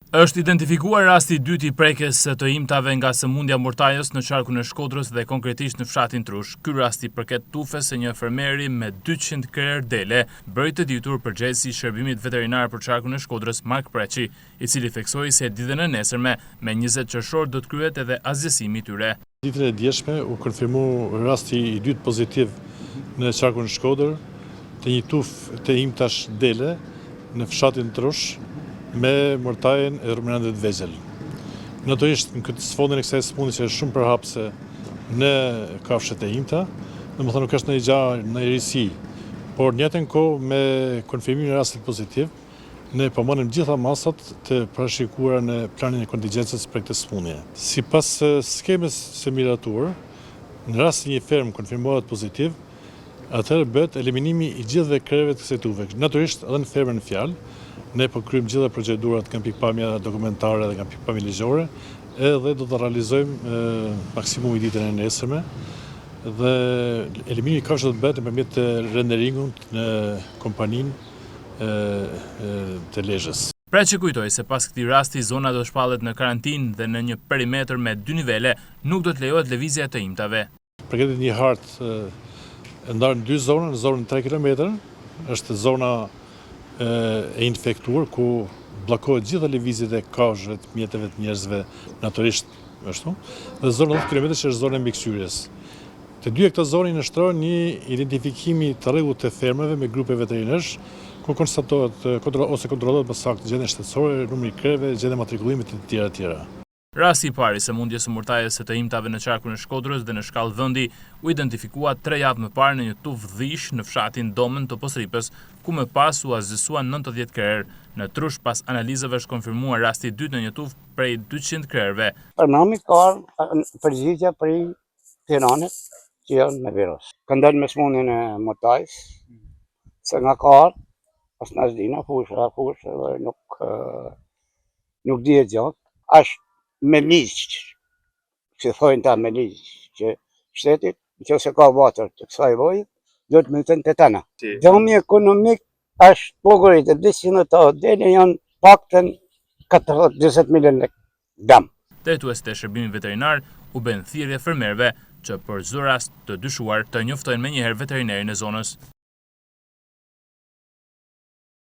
Është identifikuar rasti i dytë i prekjes së të imtave nga sëmundja mortajës në qarkun e Shkodrës dhe konkretisht në fshatin Trush. Ky rast i përket tufes së një fermeri me 200 krerë dele, bëri të ditur përgjegjësi i shërbimit veterinar për qarkun e Shkodrës, Mark Preçi, i cili theksoi se ditën e nesërme me 20 qershor do të kryhet edhe azgjësimi i tyre. Ditën e djeshme u konfirmu rasti i dytë pozitiv në qarkun e Shkodrës të një tufë të imtash dele në fshatin Trush me mortajën e ruminantëve të vegjël. Natyrisht në këtë sfondën e kësaj sëmundje që është shumë përhapse në kafshët e imta, domethënë nuk është në risi, por në njëjtën kohë me konfirmimin e rastit pozitiv, ne po marrim gjitha masat të parashikuara në planin e kontingjencës për këtë sëmundje. Sipas skemës së miratuar, në rast se një ferm konfirmohet pozitiv, atëherë bëhet eliminimi i gjithëve krerëve të kësaj tufe. Natyrisht edhe në fermën në fjalë, ne po kryejmë gjitha procedurat nga pikpamja dokumentare dhe nga pikpamja ligjore, edhe do të realizojmë maksimumi ditën e nesërme dhe eliminimi i kafshëve do të bëhet nëpërmjet renderingut në kompaninë të Lezhës. Preçi kujtoi se pas këtij rasti zona do shpallet në karantinë dhe në një perimetër me 2 nivele nuk do të lejohet lëvizja e të imtave. Përgatitet një hartë e ndarë në 2 zona, në zonën 3 km, është zona e infektuar ku bllokohet gjitha lëvizjet e kafshëve, të mjeteve të njerëzve, natyrisht ashtu, dhe zona 10 km që është zona e mbikëqyrjes. Të dyja këto zona nështrojnë një identifikimi të rregullt të fermave me grupe veterinarësh, ku konstatohet ose kontrollohet më saktë gjendja shtetësore, numri i krerëve, gjendja matrikullimit e të tjera. Rasti i parë i sëmundjes së mortajës së të imtave në qarkun e Shkodrës dhe në shkallë vendi u identifikua 3 javë më parë në një tufë dhish në fshatin Domën të Posripës, ku më pas u azgjësuan 90 krerë. Në Trush pas analizave është konfirmuar rasti i dytë në një tufë prej 200 krerëve. Përnami ka përgjigje prej Tiranës që janë me virus. Kanë dalë me sëmundjen e mortajës, se nga ka ardhur, pas na s'dina fushë dhe nuk dihet gjatë. Ashtë me ligjë, që thojnë ta me ligjë, që shtetit, nëse ka vatër të kësaj vojë, do të mëten të tëna. Dëmi ekonomik është pogërit e 200 dele janë paktën 40-20 milion dëm. Drejtuesit e shërbimit veterinar u bën thirrje fermerëve që për çdo rast të dyshuar të njoftojnë menjëherë veterinarin e zonës.